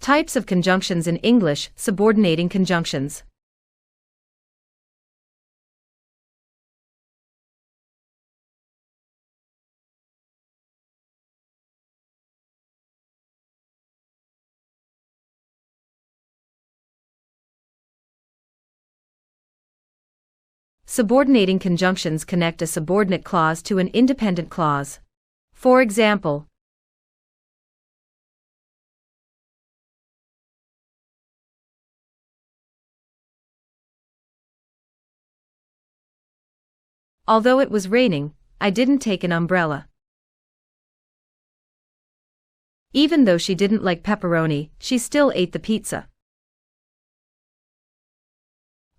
Types of conjunctions in English: subordinating conjunctions. Subordinating conjunctions connect a subordinate clause to an independent clause. For example, although it was raining, I didn't take an umbrella. Even though she didn't like pepperoni, she still ate the pizza.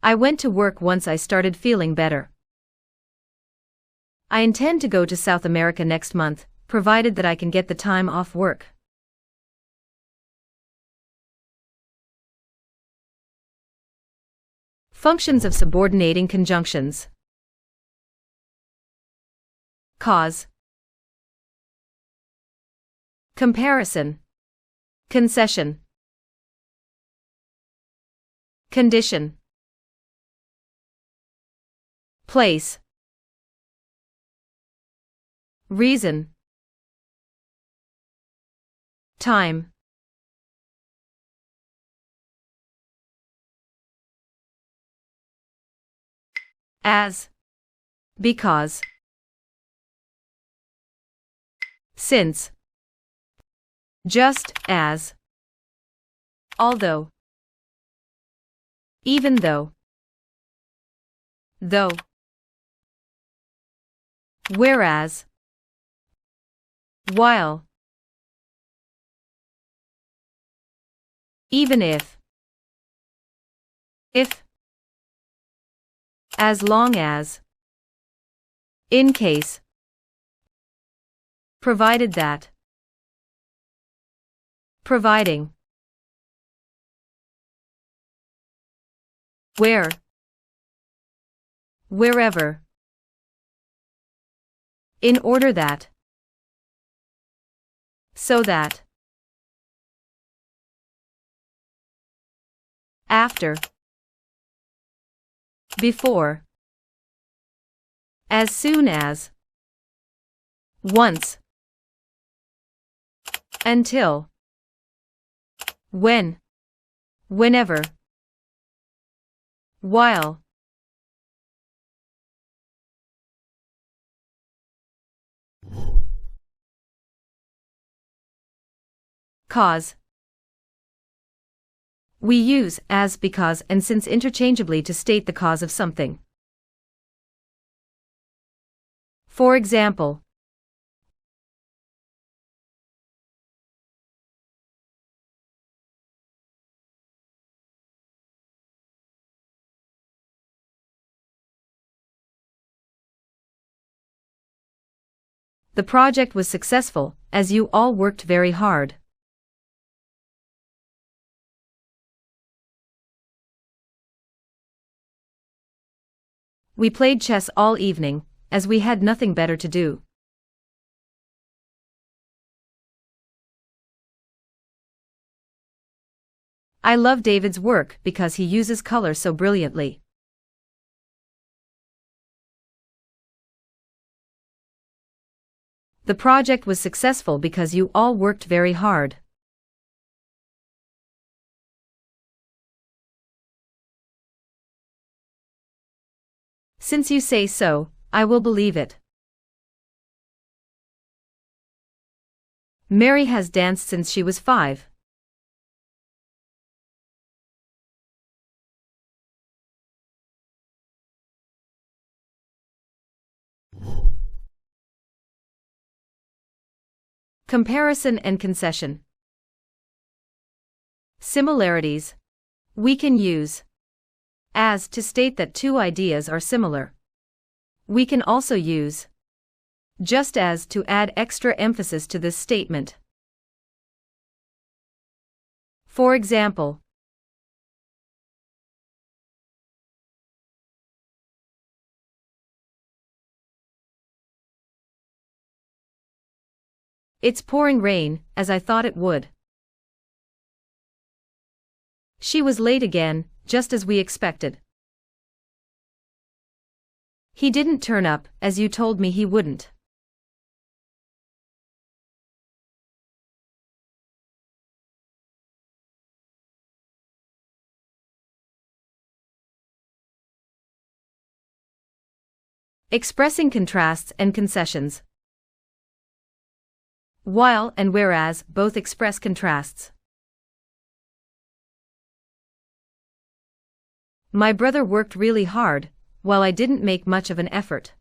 I went to work once I started feeling better. I intend to go to South America next month, provided that I can get the time off work. Functions of subordinating conjunctions. Cause, comparison, concession, condition, place, reason, time, as, because, since, just as, although, even though, though, whereas, while, even if, as long as, in case, provided that, providing, where, wherever, in order that, so that, after, before, as soon as, once, until, when, whenever, while, cause. We use as, because, and since interchangeably to state the cause of something. For example, the project was successful, as you all worked very hard. We played chess all evening, as we had nothing better to do. I love David's work because he uses color so brilliantly. The project was successful because you all worked very hard. Since you say so, I will believe it. Mary has danced since she was 5. Comparison and concession. Similarities. We can use as to state that two ideas are similar. We can also use just as to add extra emphasis to this statement. For example, it's pouring rain, as I thought it would. She was late again, just as we expected. He didn't turn up, as you told me he wouldn't. Expressing contrasts and concessions. While and whereas both express contrasts. My brother worked really hard, while I didn't make much of an effort.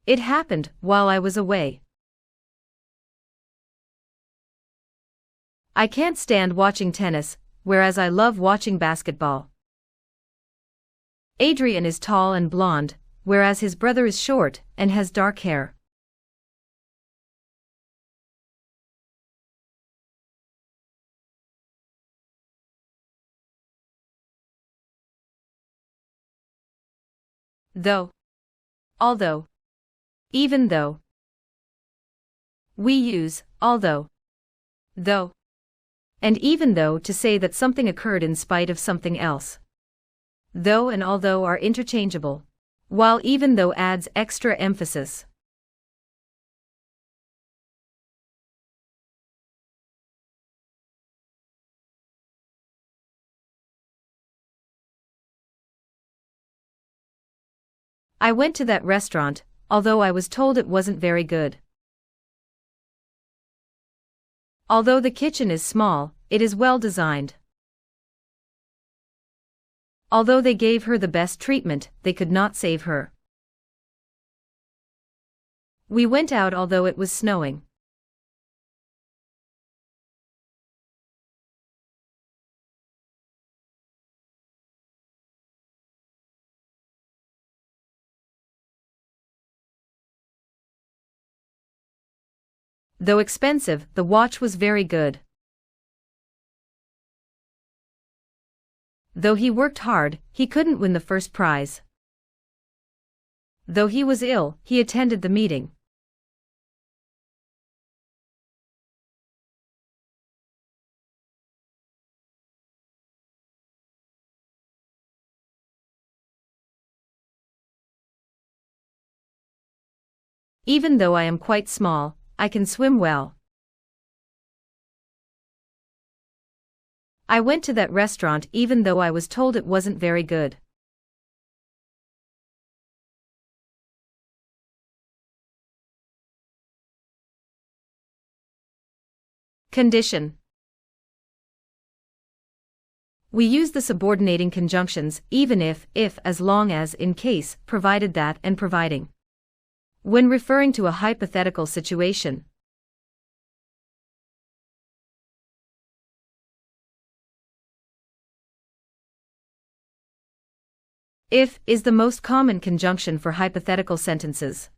It happened while I was away. I can't stand watching tennis, whereas I love watching basketball. Adrian is tall and blonde, whereas his brother is short and has dark hair. Though, although, even though. We use although, though, and even though to say that something occurred in spite of something else. Though and although are interchangeable, while even though adds extra emphasis. I went to that restaurant, although I was told it wasn't very good. Although the kitchen is small, it is well designed. Although they gave her the best treatment, they could not save her. We went out although it was snowing. Though expensive, the watch was very good. Though he worked hard, he couldn't win the first prize. Though he was ill, he attended the meeting. Even though I am quite small, I can swim well. I went to that restaurant even though I was told it wasn't very good. Condition. We use the subordinating conjunctions even if, as long as, in case, provided that, and providing. When referring to a hypothetical situation. If is the most common conjunction for hypothetical sentences.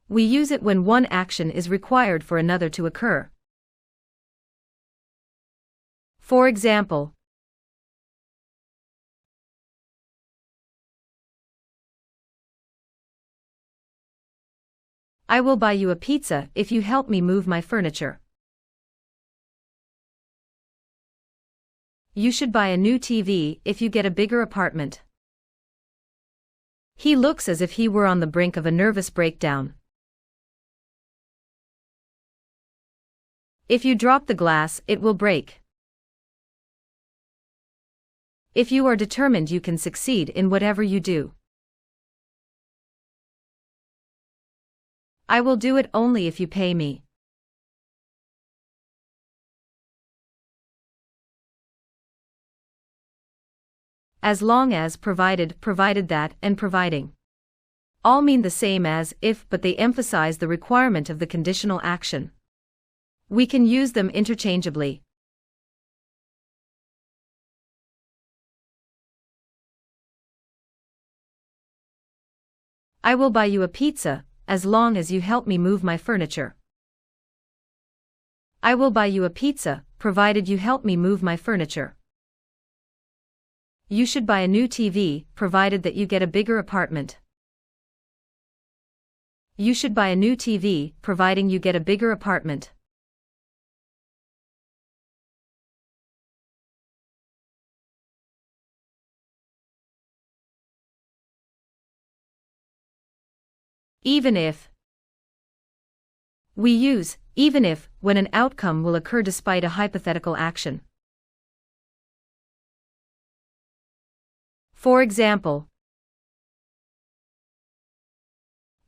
We use it when one action is required for another to occur. For example, I will buy you a pizza if you help me move my furniture. You should buy a new TV if you get a bigger apartment. He looks as if he were on the brink of a nervous breakdown. If you drop the glass, it will break. If you are determined, you can succeed in whatever you do. I will do it only if you pay me. As long as, provided that, and providing. All mean the same as if, but they emphasize the requirement of the conditional action. We can use them interchangeably. I will buy you a pizza, as long as you help me move my furniture. I will buy you a pizza, provided you help me move my furniture. You should buy a new TV, provided that you get a bigger apartment. You should buy a new TV, providing you get a bigger apartment. Even if. We use even if when an outcome will occur despite a hypothetical action. For example,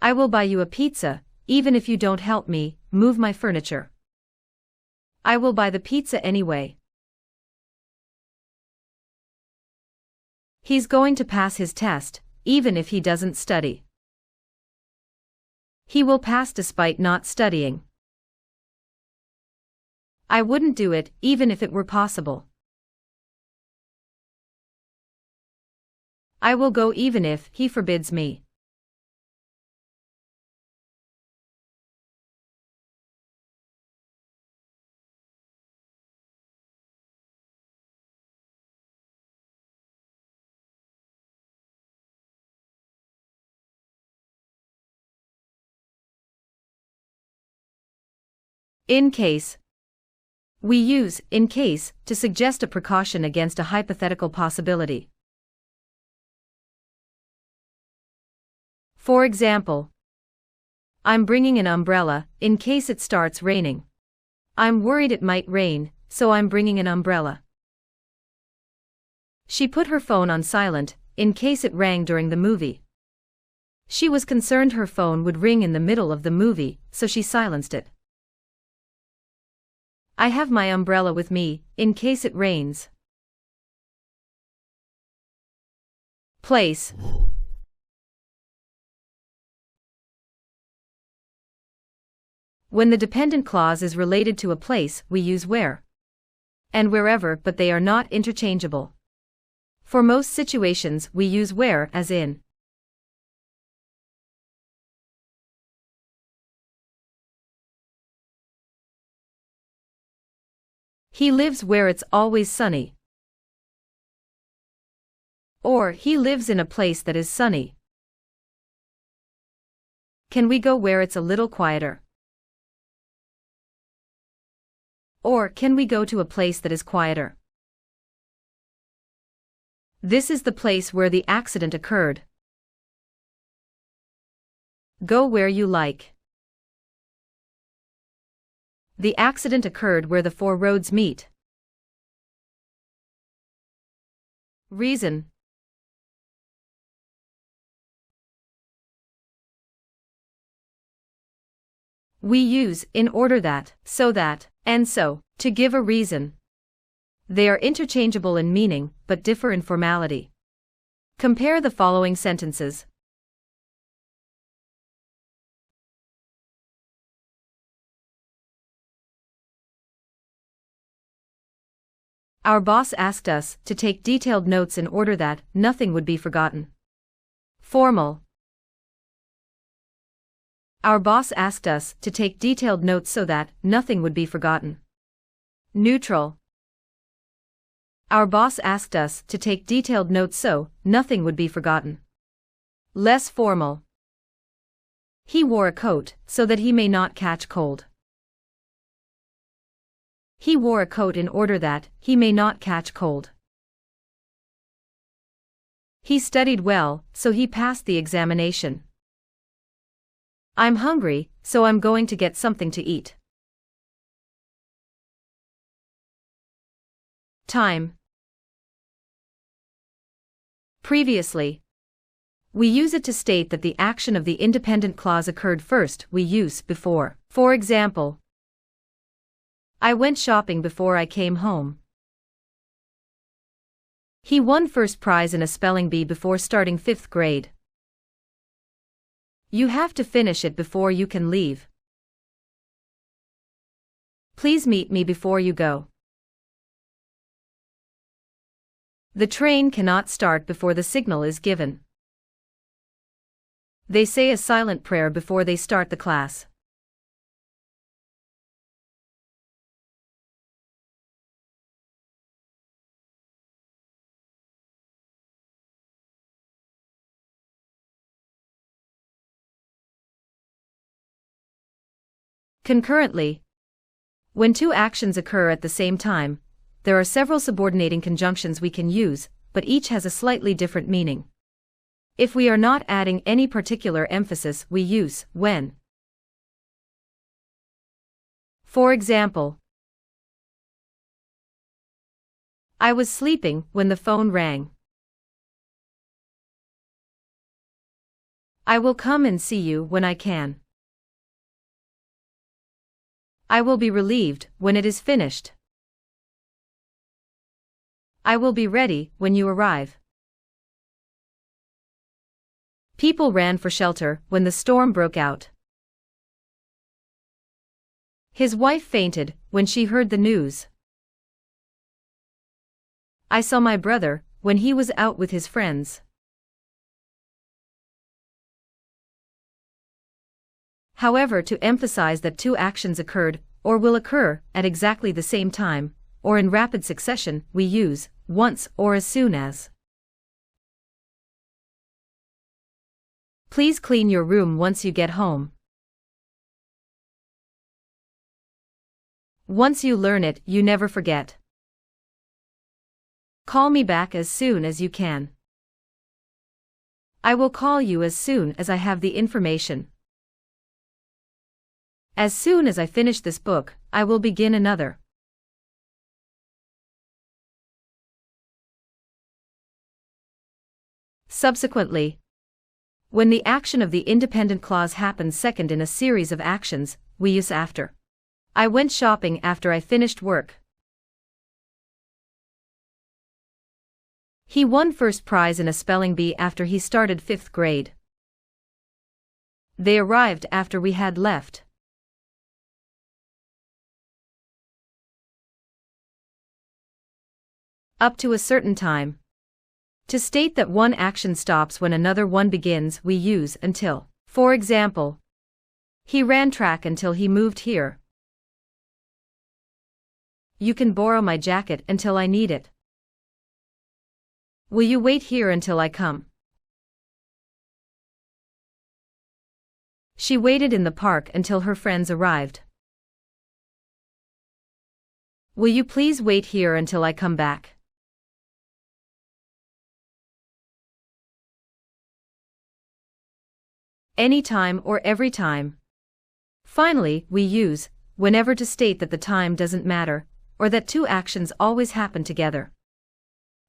I will buy you a pizza, even if you don't help me move my furniture. I will buy the pizza anyway. He's going to pass his test, even if he doesn't study. He will pass despite not studying. I wouldn't do it, even if it were possible. I will go even if he forbids me. In case. We use in case to suggest a precaution against a hypothetical possibility. For example, I'm bringing an umbrella in case it starts raining. I'm worried it might rain, so I'm bringing an umbrella. She put her phone on silent in case it rang during the movie. She was concerned her phone would ring in the middle of the movie, so she silenced it. I have my umbrella with me, in case it rains. Place. When the dependent clause is related to a place, we use where and wherever, but they are not interchangeable. For most situations, we use where as in. He lives where it's always sunny. Or, he lives in a place that is sunny. Can we go where it's a little quieter? Or, can we go to a place that is quieter? This is the place where the accident occurred. Go where you like. The accident occurred where the four roads meet. Reason. We use in order that, so that, and so, to give a reason. They are interchangeable in meaning, but differ in formality. Compare the following sentences. Our boss asked us to take detailed notes in order that nothing would be forgotten. Formal. Our boss asked us to take detailed notes so that nothing would be forgotten. Neutral. Our boss asked us to take detailed notes so nothing would be forgotten. Less formal. He wore a coat so that he may not catch cold. He wore a coat in order that he may not catch cold. He studied well, so he passed the examination. I'm hungry, so I'm going to get something to eat. Time. Previously. We use it to state that the action of the independent clause occurred first. We use before. For example, I went shopping before I came home. He won first prize in a spelling bee before starting 5th grade. You have to finish it before you can leave. Please meet me before you go. The train cannot start before the signal is given. They say a silent prayer before they start the class. Concurrently, when two actions occur at the same time, there are several subordinating conjunctions we can use, but each has a slightly different meaning. If we are not adding any particular emphasis, we use when. For example, I was sleeping when the phone rang. I will come and see you when I can. I will be relieved when it is finished. I will be ready when you arrive. People ran for shelter when the storm broke out. His wife fainted when she heard the news. I saw my brother when he was out with his friends. However, to emphasize that two actions occurred, or will occur, at exactly the same time, or in rapid succession, we use once or as soon as. Please clean your room once you get home. Once you learn it, you never forget. Call me back as soon as you can. I will call you as soon as I have the information. As soon as I finish this book, I will begin another. Subsequently, when the action of the independent clause happens second in a series of actions, we use after. I went shopping after I finished work. He won first prize in a spelling bee after he started 5th grade. They arrived after we had left. Up to a certain time. To state that one action stops when another one begins, we use until. For example, he ran track until he moved here. You can borrow my jacket until I need it. Will you wait here until I come? She waited in the park until her friends arrived. Will you please wait here until I come back? Any time or every time. Finally, we use whenever to state that the time doesn't matter, or that two actions always happen together.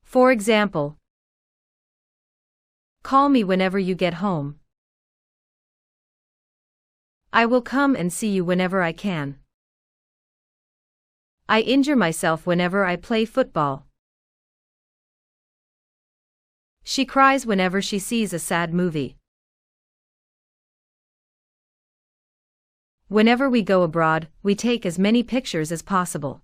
For example, call me whenever you get home. I will come and see you whenever I can. I injure myself whenever I play football. She cries whenever she sees a sad movie. Whenever we go abroad, we take as many pictures as possible.